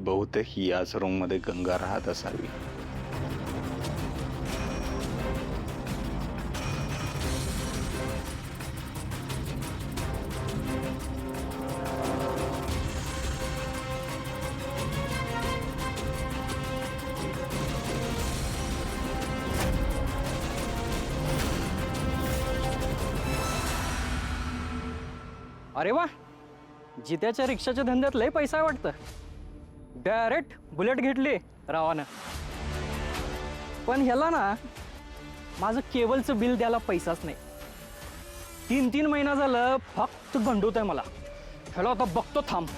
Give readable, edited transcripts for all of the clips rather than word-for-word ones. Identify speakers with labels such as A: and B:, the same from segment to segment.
A: बहुतेक याच रूम मध्ये गंगा राहत असावी.
B: अरे वा, जित्याच्या रिक्षाच्या धंद्यात लय पैसा आहे वाटतं. डायरेक्ट बुलेट घेतली रावानं. पण ह्याला ना माझं केबलचं बिल द्यायला पैसाच नाही. 3-3 महिना झालं फक्त गंडवत आहे मला. ह्याला आता बघतो थांब.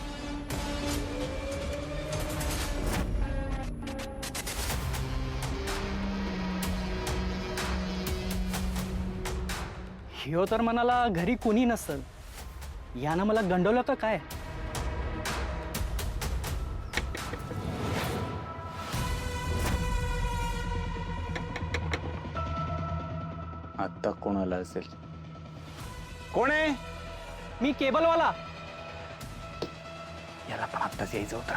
B: ह्यो तर म्हणाला घरी कोणी नसल. यानं मला गंडवलं का काय?
A: आता कोणाला असेल? कोण आहे?
B: मी केबलवाला.
A: याला पण आत्ताच यायचं होतं.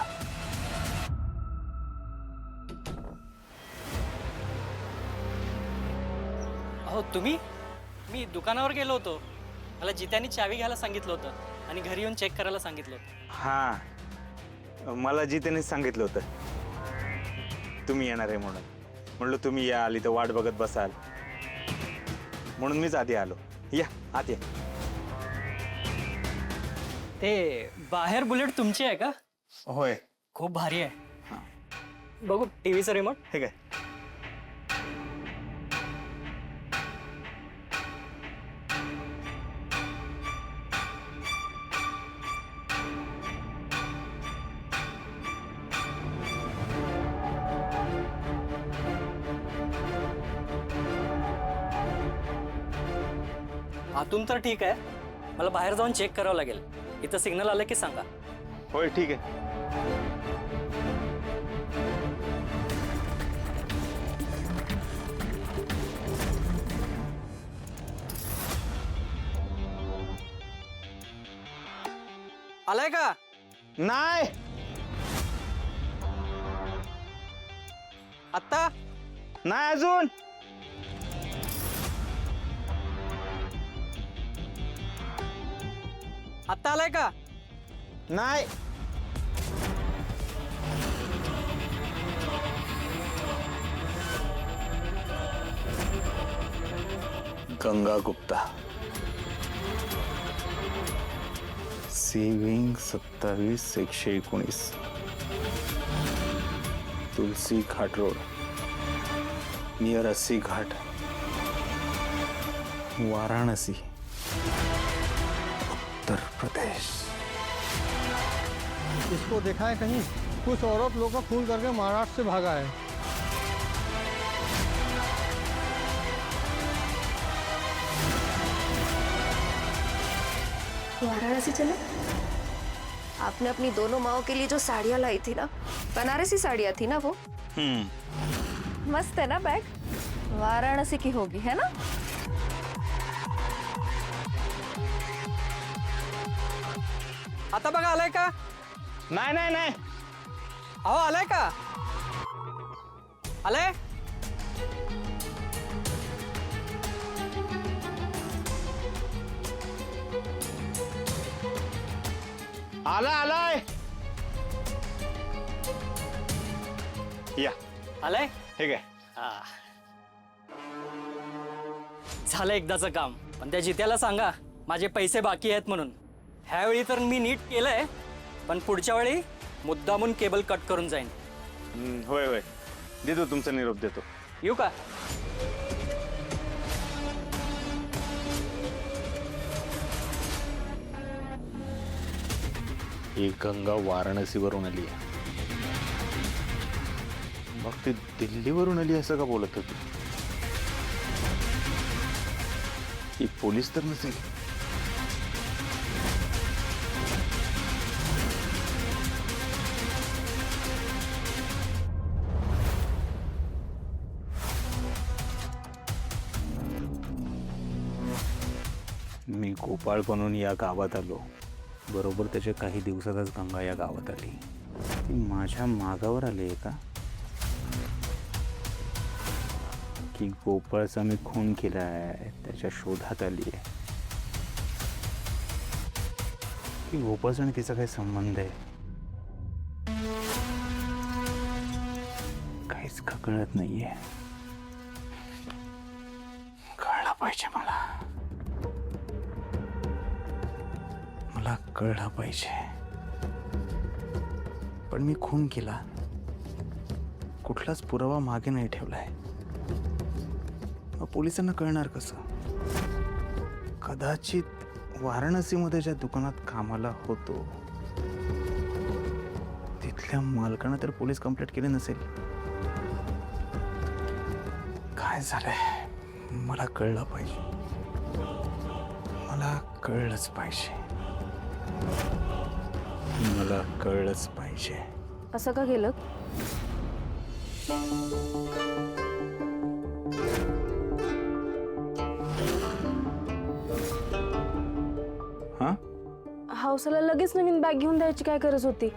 B: अहो तुम्ही? मी दुकानावर गेलो होतो. मला जित्याने चावी घ्यायला सांगितलं होतं आणि घरी येऊन चेक करायला सांगितलं होतं.
A: हा, मला जितेने सांगितलं होतं तुम्ही येणार आहे म्हणून. म्हणलं तुम्ही या, आली तर वाट बघत बसाल म्हणून मीच आधी आलो. या आत या.
B: ते बाहेर बुलेट तुमची आहे का?
A: होय.
B: खूप भारी आहे. बघू टीव्हीचं रिमोट.
A: हे काय?
B: आतून तर ठीक आहे. मला बाहेर जाऊन चेक करावं लागेल. इथं सिग्नल आलं की सांगा.
A: होय ठीक आहे.
B: आलाय का?
A: नाही.
B: आत्ता?
A: नाही अजून.
B: आत्ता आलाय का?
A: नाही. Ganga Gupta, saving 27-119, Tulsi Ghat road, near अस्सी घाट, वाराणसी, उत्तर प्रदेश.
C: इसको देखा है कहीं? कुछ औरत लोग का खून करके महाराष्ट्र से भागा है.
D: वाराणसी चले? आपने अपनी दोनों माओं के लिए जो साड़ियाँ लाई थी ना, बनारसी साड़ियाँ थी ना वो. मस्त है ना बैग? वाराणसी की होगी है ना?
B: आता बघा आलाय का?
A: नाही नाही नाही.
B: अहो आलाय का? आलाय?
A: आलाय. या.
B: आलाय?
A: हे काय?
B: हा. झालं एकदाचं काम. पण त्या जित्याला सांगा माझे पैसे बाकी आहेत म्हणून. ह्यावेळी तर मी नीट केलंय, पण पुढच्या वेळी मुद्दामून केबल कट करून जाईन.
A: होय होय, देतो तुमचा निरोप देतो.
B: येऊ का?
A: ही गंगा वाराणसीवरून आली आहे. मग ती दिल्लीवरून आली असं का बोलत होती? ही पोलीस तर नसेल. मी गोपाळ बनून या गावात आलो. बरोबर त्याच्या काही दिवसातच गंगा या गावात आली. ती माझ्या मागावर आली का? की गोपाळचा मी खून केलाय त्याच्या शोधात आली आहे? की गोपाळचा आणि तिचा काही संबंध आहे? काहीच कळत नाहीये. कळलं पाहिजे मला कळलं पाहिजे. पण मी खून केला, कुठलाच पुरावा मागे नाही ठेवलाय. मग पोलिसांना कळणार कसं? कदाचित वाराणसीमध्ये ज्या दुकानात कामाला होतो तिथल्या मालकानं तर पोलीस कंप्लेंट केली नसेल. काय झालंय मला कळलं पाहिजे. मला कळलंच पाहिजे. मला कळलंच पाहिजे.
D: असं का केलं?
A: हा?
E: हौसाला लगेच नवीन बॅग घेऊन द्यायची काय गरज होती?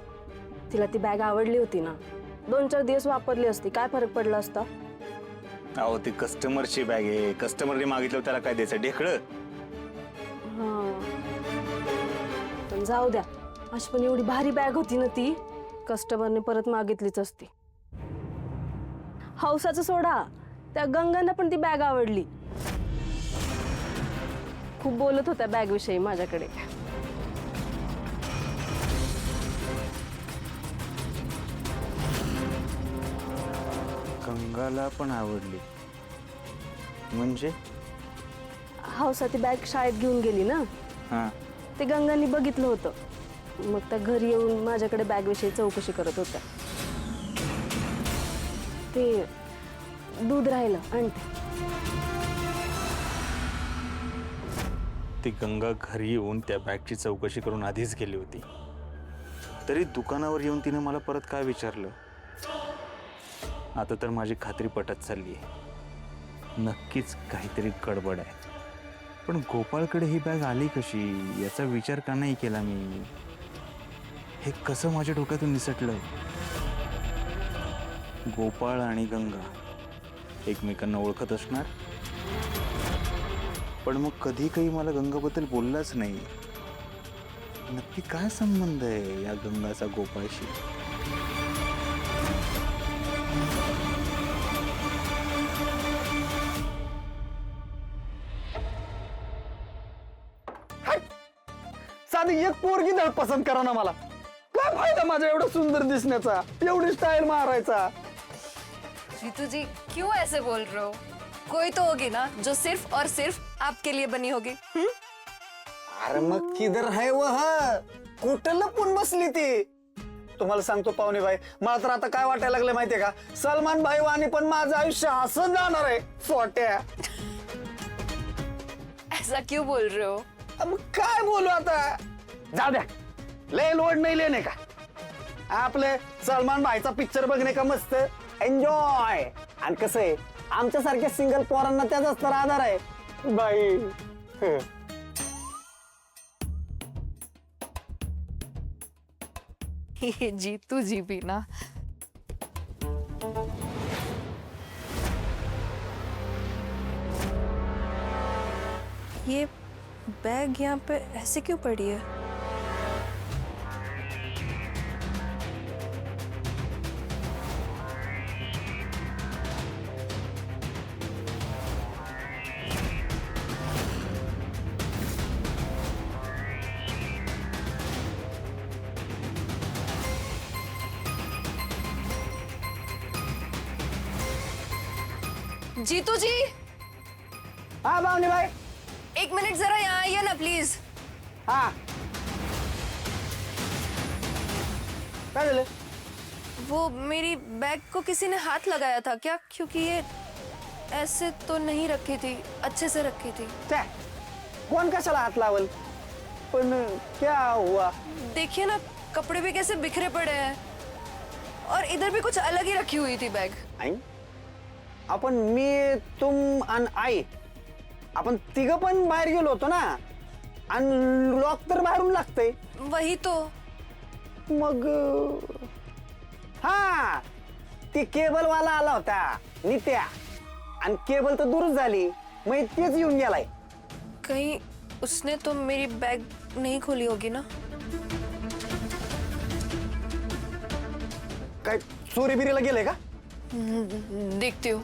E: तिला ती बॅग आवडली होती ना. 2-4 दिवस वापरली असती, काय फरक पडला असता?
A: अहो ती कस्टमरची बॅग आहे. कस्टमरने मागितलं त्याला काय द्यायचं? ढेकळं?
E: हा, पण जाऊ द्या. अशी पण एवढी भारी बॅग होती ना ती, कस्टमरने परत मागितलीच असती. हौसाचं सोडा, त्या गंगांना पण ती बॅग आवडली. खूप बोलत होत्या बॅग विषयी माझ्याकडे.
A: गंगाला पण आवडली म्हणजे?
E: हौसा ती बॅग शाळेत घेऊन गेली ना,
A: हा.
E: ते गंगांनी बघितलं होतं. मग त्या घरी येऊन माझ्याकडे बॅग विषयी चौकशी करत होत्या. ते दूध राहिलं आणते.
A: ती गंगा घरी येऊन त्या बॅगची चौकशी करून आधीच गेली होती. तरी दुकानावर येऊन तिने मला परत काय विचारलं? आता तर माझी खात्री पटत चालली आहे. नक्कीच काहीतरी गडबड आहे. पण गोपाळकडे ही बॅग आली कशी याचा विचार का नाही केला मी? हे कसं माझ्या डोक्यातून निसटलं? गोपाळ आणि गंगा एकमेकांना ओळखत असणार, पण मग कधी काही मला गंगाबद्दल बोललाच नाही. नक्की काय संबंध आहे या गंगाचा गोपाळशी?
C: साधी एक पोरगी धड पसंत करा ना मला. काय फायदा माझ्या एवढं सुंदर दिसण्याचा, एवढी स्टाईल मारायचा?
D: जीतू जी क्यों ऐसे बोल रहे हो? कोई तो होगी ना जो सिर्फ और सिर्फ आपके लिए बनी होगी.
C: अरे मग किधर है वह? कुठं लपून बसली ती? तुम्हाला सांगतो पाहुणे भाई, मला तर आता काय वाटायला लागलं माहितीये का? सलमान भाई वाणी पण माझं आयुष्य हसत जाणार आहे. सोट्या,
D: ऐसा क्यों बोल रहे हो?
C: मग काय बोलू आता? जा द्या, लय लोड नाही लेने का. आपले सलमान भाईचा पिक्चर बघणे का मस्त एन्जॉय. आणि कसं आहे, आमच्यासारख्या सिंगल पोरांना त्याचाच तर आधार आहे बाई.
D: ये जीतू जी भी ना. ये बैग यहाँ पे ऐसे क्यों पड़ी है? जीतू जी,
C: हा पाहुणे भाई.
D: 1 मिनट जरा यहाँ आइए ना प्लीज.
C: हा, काय झालं?
D: वो मेरी बैग को किसी ने हाथ लगाया था क्या? क्योंकि ये ऐसे तो नहीं रखी थी, अच्छे से रखी थी.
C: त्या, कोण कशाला हात लावल? पण क्या हुआ?
D: देखिए ना, कपड़े भी कैसे बिखरे पड़े हैं और इधर भी कुछ अलग ही रखी हुई थी बैग.
C: आई, आपण मी तुम आणि आई आपण तिघ पण बाहेर गेलो होतो ना, आणि लॉक तर बाहेरून लागतंय.
D: वही तो.
C: मग हा ती केबल वाला आला होता नित्या आणि केबल तर दूरच झाली मग तेच येऊन गेलाय.
D: कहीं उसने तो मेरी बैग नहीं खोली होगी ना?
C: काय चोरी बिरीला गेले का?
D: देखती हूँ.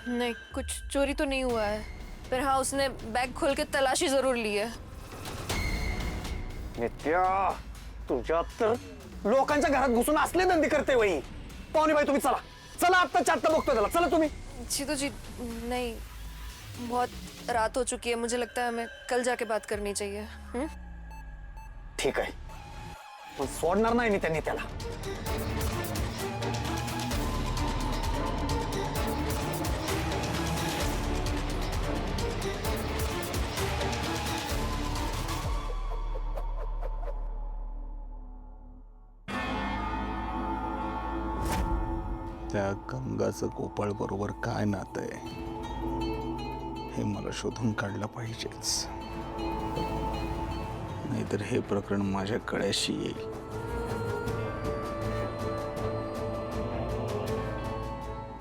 D: नहीं, कुछ चोरी तो नहीं हुआ है. पर हाँ, उसने बैग खोल के तलाशी जरूर ली है.
C: नित्या तुझ्या तर लोकांच्या घरात घुसून असले धंदे करते वही. पाहुणे बाई तुम्ही चला चला, आत्ताच्या आत्ता बघतो त्याला. चला तुम्ही.
D: जीतू जी, नहीं, बहुत रात हो चुकी है. मुझे लगता है हमें कल जाके बात करनी चाहिए.
C: ठीक आहे पण सोडणार नाही मी त्यांनी त्याला.
A: त्या गंगाचं गोपाळ बरोबर काय नातं आहे हे मला शोधून काढलं पाहिजेच, नाहीतर हे प्रकरण माझ्या कळ्याशी येईल.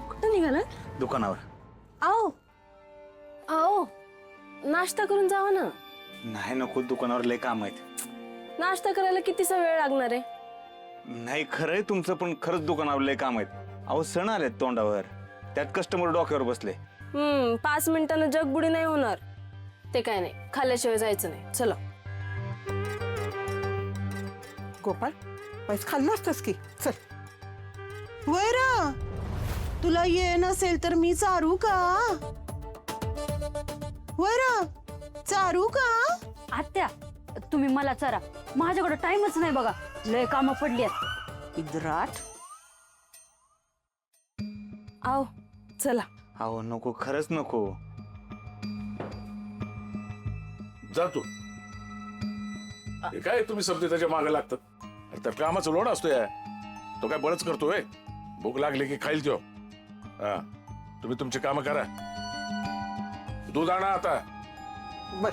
E: कुठं निघाला?
A: दुकानावर.
E: आओ आओ, नाश्ता करून जावा ना.
A: नाही नको, दुकानावर लय काम आहेत.
E: नाश्ता करायला कितीसा वेळ लागणार आहे?
A: नाही खरंय तुमचं, पण खरंच दुकानावर लय काम आहेत. अहो सण आलेत तोंडावर, त्यात कस्टमर डोक्यावर बसले.
E: 5 मिनिटांना जगबुडी नाही होणार. ते काय नाही, खाल्ल्याशिवाय जायचं नाही. चला.
F: गोपाळ पैसे खाल्लं असतंस की. चल वैर, तुला ये नसेल तर मी चारू का? वैर चारू का?
G: आत्या, तुम्ही मला चरा, माझ्याकडे टाइमच नाही बघा, लय कामं पडली आहेत.
F: इद्राट.
E: आओ चला.
A: अहो नको, खरंच नको.
H: जा तू. हे काय तुम्ही समजे त्याच्या मागे लागतात? अरे त्या कामाचं लोड असतो या, तो काय बळच करतोय. भूक लागली की खाईल तो. हा, तुम्ही तुमची कामं करा. दूध आणा आता.
F: बर.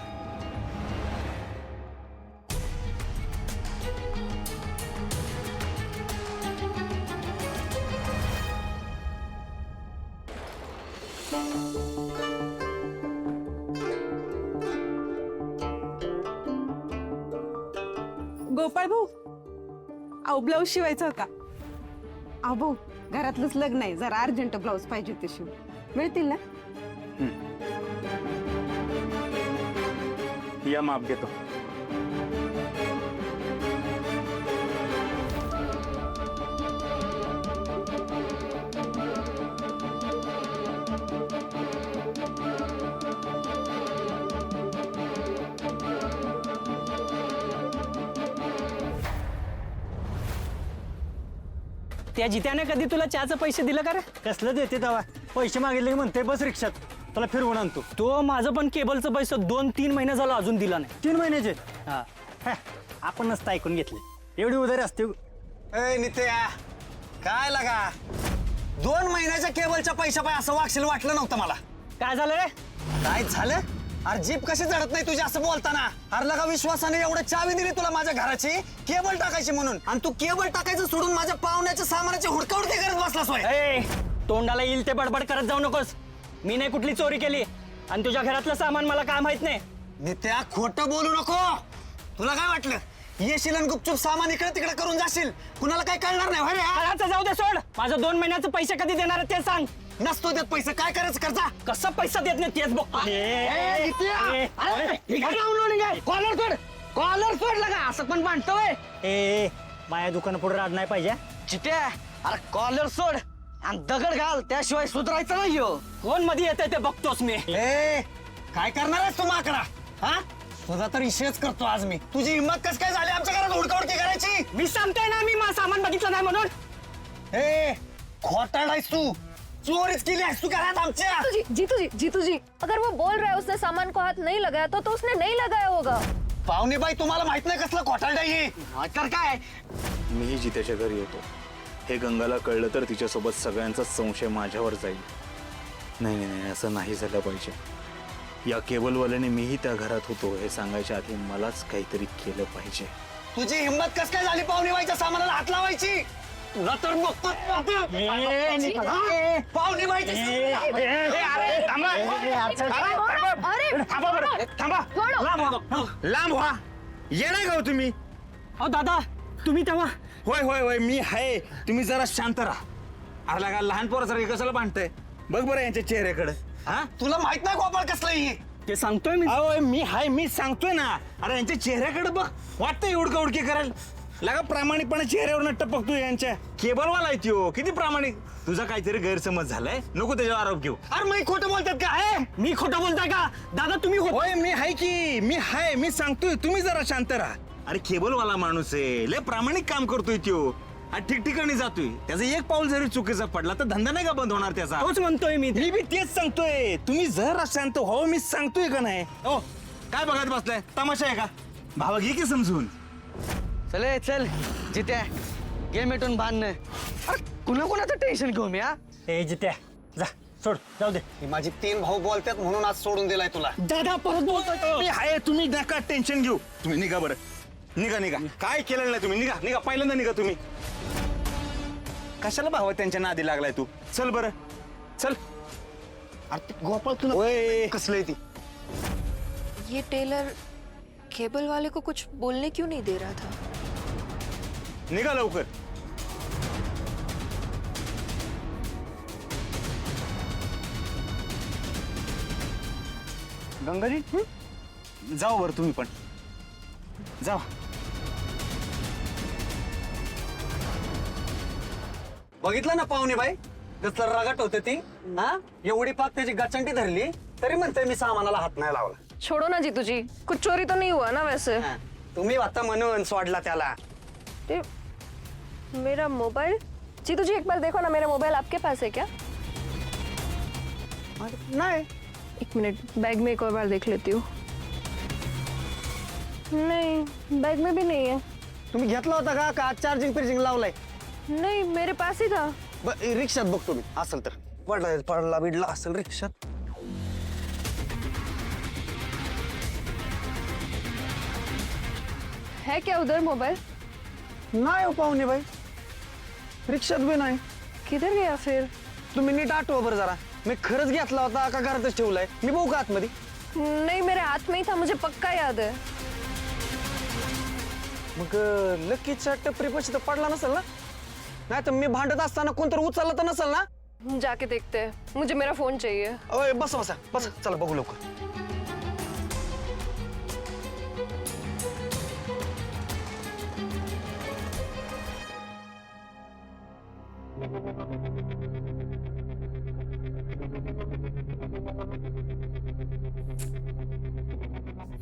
F: गोपाळ भाऊ, अहो ब्लाऊज शिवायचा होता. अहो भाऊ, घरातलंच लग्न आहे, जरा अर्जंट ब्लाऊज पाहिजे होते शिव. मिळतील ना?
A: या माप घेतो.
B: त्या जित्याने कधी तुला चहाचे पैसे दिलं का रे?
I: कसलं देते तेव्हा पैसे मागितले की म्हणते बस रिक्षात तुला फिरवून आणतो.
B: तो माझं पण केबलचं पैसे 2-3 महिने झालं अजून दिला नाही.
I: 3 महिन्याचे
B: हा.
I: आपण नसतं ऐकून घेतले. एवढी उधारी असते.
C: ए नित्या, काय लागा 2 महिन्याच्या केबलच्या पैशा पाय असं वागशील वाटलं नव्हतं मला.
B: काय झालं रे?
C: काय झालं? अरे जीप कशी जडत नाही तुझी असं बोलताना? अरे लगा विश्वासाने एवढं चावी दिली तुला माझ्या घराची केबल टाकायची म्हणून, आणि तू केबल टाकायचं सोडून माझ्या पाहुण्याच्या सामानाची हुडकावडकी करत बसलास होय.
B: ए, तोंडाला येईल ते बडबड करत जाऊ नकोस. मी नाही कुठली चोरी केली, आणि तुझ्या घरातलं सामान मला काय माहित नाही.
C: नित्या खोटं बोलू नको. तुला काय वाटलं येशील आणि गुपचूप सामान इकडे तिकडे करून जाशील, कुणाला काय कळणार नाही होय रे?
B: घराचं जाऊ दे, सोड. माझं 2 महिन्याचे पैसे कधी देणार आहे ते सांग.
C: नसतो देत पैसे, काय करायचं करता?
B: कसं पैसा देत नाही तेच बघतो.
C: कॉलर सोड लगा, असं पण बांधतोय.
I: ए माझ्या दुकाना पुढे राहत नाही पाहिजे.
C: चिट्या, अरे कॉलर सोड आणि दगड घाल, त्याशिवाय सुधारायचं नाही हो.
B: कोण मध्ये येते ते बघतोस मी.
C: ए काय करणार आहेस तू माकडा? हा, तुझा तर इशेच करतो आज मी. तुझी हिंमत कस काय झाली आमच्या घरात हुडकावडकी करायची?
B: मी सांगतोय ना, मी सामान बघितलं नाही म्हणून.
C: ए खोटाड आहेस तू, चोरीच केली आहेस तू घरात आमच्या.
D: जीतू जी, अगर वो बोल रहा है उसने सामान को हाथ नहीं लगाया तो उसने नहीं लगाया होगा.
C: पाहुणे बाई, तुम्हाला माहित नाही कसलं खोटाड आहे तर काय?
A: मीही जित्याच्या घरी येतो. हे गंगाला कळलं तर तिच्यासोबत सगळ्यांचा संशय माझ्यावर जाईल. नाही नाही नाही, असं नाही झालं पाहिजे. या केबलवाल्याने मीही त्या घरात होतो हे सांगायच्या आधी मलाच काहीतरी केलं पाहिजे.
C: तुझी हिंमत कस काय झाली पाहुणे बाईच्या सामानाला हात लावायची? तुला तर बघतो पाहुणे बाईच्या
A: लांब व्हा. येणार का हो तुम्ही?
B: अहो दादा तुम्ही तेव्हा
A: होय होय होय मी आहे. तुम्ही जरा शांत राहा. अरे लागा लहान पोरासारखे कशाला भांडतंय? बघ बरं यांच्या चेहऱ्याकडे. हा
C: तुला माहित नाही गोपाळ कसलं ही?
B: ते सांगतोय मी.
A: अहो मी हाय, मी सांगतोय ना. अरे यांच्या चेहऱ्याकडे बघ. वाटतंय उडका उडकी करायला. लागा प्रामाणिकपणे चेहऱ्यावर टपकतोय यांच्या. केबलवाला आहे त्यो. किती प्रामाणिक. तुझा काहीतरी गैरसमज झालाय, नको त्याच्यावर आरोप घेऊ.
C: अरे मी खोटं बोलतात का?
B: मी खोटं बोलताय का दादा? तुम्ही
A: होय मी हाय की, मी हाय, मी सांगतोय. तुम्ही जरा शांत राहा. अरे केबलवाला माणूस आहे, लय प्रामाणिक काम करतोय त्यो. ठिकठिकाणी जातोय. त्याचं एक पाऊल जरी चुकीचा पडला तर धंदा नाही का बंद होणार त्याचा?
B: तोच म्हणतोय मी.
A: मी बी तेच सांगतोय. तुम्ही जरा शांत हो, मी सांगतोय का नाही? ओ काय बघत बसलाय? तमाशा आहे का? भावा घे की समजून.
B: चले चल जित्या घे मिटून भांडणं. अरे कुणा कुणाचं टेन्शन घेऊ मी हा?
I: ए जित्या जा सोड जाऊ दे.
C: ही माझी 3 भाऊ बोलतात म्हणून आज सोडून दिलाय तुला.
B: दादा परत बोलतोय.
A: मी आहे, तुम्ही नका टेन्शन घेऊ. तुम्ही निघा बरं. निघा निघा. काय केलं नाही तुम्ही? निघा निघा. पहिल्यांदा निघा तुम्ही. कशाला भावा त्यांच्या नादी लागलाय तू? चल बरं चल.
C: गोपाळ तुला
A: ओय
C: कसलंय ती?
D: ये टेलर केबल वाले को कुछ बोलने क्यों नहीं दे रहा था?
A: निघा लवकर. गंगाजी जाओ बरं तुम्ही पण जावा.
C: बघितलं ना पाहुणे बाई कसलं रगट होते ती? हा एवढी पाक त्याची गचंटी धरली तरी म्हणते मी सामानाला हात नाही लावला.
D: छोड़ो ना जीतू जी, कुछ चोरी तो नहीं हुआ ना वैसे?
C: हा, तुम्ही आता म्हणून सोडला त्याला.
D: ये मेरा मोबाइल, जीतू जी एक बार देखो ना, मेरा मोबाइल आपके पास है क्या?
C: नाही.
D: एक मिनट, बैग में एक और बार देख लेती हूँ. नहीं, बैग में भी नहीं है.
C: तुम्ही घेतला होता का चार्जिंग फिर्जिंग लावलाय?
D: नहीं, मेरे पास ही था.
C: रिक्षात बघतो मी असेल तर. पडला बिडला असेल रिक्षात.
D: है क्या उधर मोबाइल?
C: नाही हो पाहुणे बाई, रिक्षात बी नाही.
D: किधर गया फिर?
C: तुम्ही नीट आठवा बरं जरा. मी खरंच घेतला होता का घरातच ठेवलाय? मी बघू का आतमध्ये?
D: नहीं, मेरे हाथ में ही था, मुझे पक्का याद है.
C: मग लकीच्या टपरीपाशी तर पडला नसेल ना? नाही तर मी भांडत असताना कोणतरी उचलला तर नसेल ना?
D: जाके देखते हैं, मुझे मेरा फोन चाहिए.
C: ओय बसा बसा बसा, चला बघू लवकर.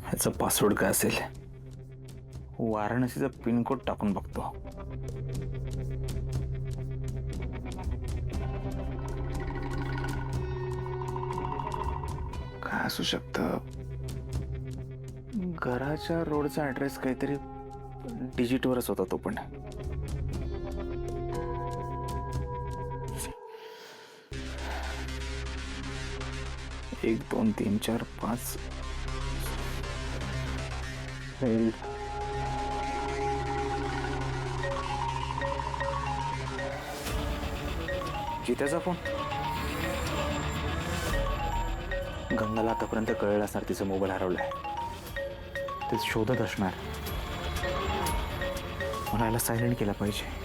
A: ह्याचा पासवर्ड काय असेल? वाराणसीचा पिनकोड टाकून बघतो. काय असू शकतं? घराच्या रोडचा ऍड्रेस काहीतरी डिजिटवरच होता तो पण. 1 2 3 4 5 जित्याचा फोन. गंगाला आतापर्यंत कळलं असणार तिचा मोबाईल हरवलाय. ते शोधत असणार. मला याला सायलेंट केला पाहिजे.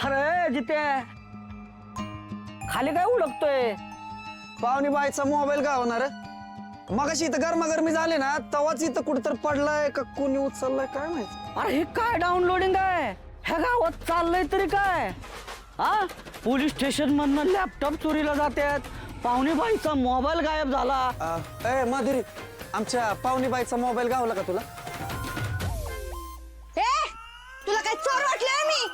B: अरे जित्या खाली काय उडकतोय?
C: पाहुणे बाईचा मोबाईल काय होणार? मगाशी इथं गरमागरमी झाले ना तवाच इथं कुठेतरी पडलाय का कोणी उचललाय काय माहिती.
B: अरे हे काय डाउनलोडिंग आहे? ह्या गावात चाललंय तरी काय? हा पोलीस स्टेशन मधनं लॅपटॉप चोरीला जातात. पाहुणे बाईचा मोबाईल गायब झाला.
C: ए माधुरी, आमच्या पाहुणे बाईचा मोबाईल गावला का तुला?
J: तुला काय चोर वाटलंय? मी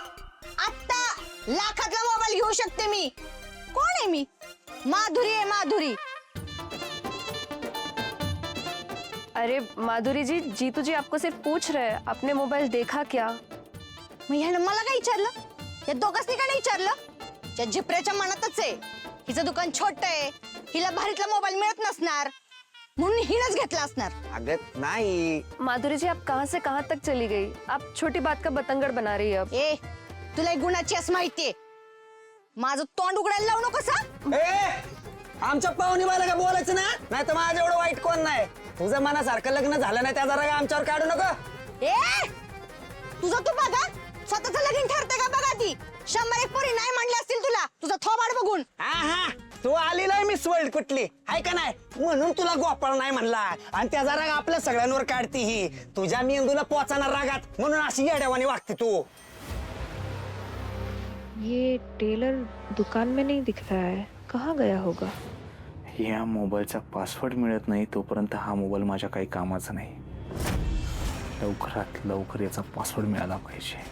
J: आता लाखातला मोबाईल घेऊ शकते. मी कोण आहे? मी माधुरी आहे, माधुरी.
D: अरे माधुरी जी, जीतू जी आपको सिर्फ पूछ रहे हैं, आपने मोबाइल देखा क्या?
J: मग ह्यानं मला काय विचारलं? या दोघांनी का नाही विचारलं? त्या जिपऱ्याच्या मनातच आहे, हिचं दुकान छोट आहे, हिला भारीतला मोबाईल मिळत नसणार म्हणून हिनच घेतला असणार.
C: अगं नाही.
D: माधुरी जी, आप कहाँ से कहाँ तक चली गई? आप छोटी बात का बतंगड़ बना रही है अब.
J: ए तुला एक गुणाची असं माहितीये, माझं तोंड उघडायला लावू नकोस हा.
C: आमच्या पाहुणी मला का बोलायचं ना, नाही तर माझं एवढं वाईट कोण नाही. तुझं मनासारखं लग्न झालं नाही त्या जरा आमच्यावर काढू नको.
J: ए तुझं तू बघा, स्वतःचं लगीन ठरते का बघा ती. 100 पोरी नाही म्हणले असतील तुला, तुझं थोबाड बघून.
C: हा तू आली नाही मिस वर्ल्ड कुठली हाय का नाही, म्हणून तुला गोपाळ नाही म्हणला. आणि त्याचा राग आपल्या सगळ्यांवर काढती ही. तुझ्या मेंदूला पोचाणार रागात म्हणून अशी येड्यावानी वागते तू.
D: ये टेलर दुकान में नहीं दिख रहा है, कहाँ गया होगा?
A: या मोबाईलचा पासवर्ड मिळत नाही तोपर्यंत हा मोबाईल माझ्या काही कामाचा नाही. लवकरात लवकर याचा पासवर्ड मिळाला पाहिजे.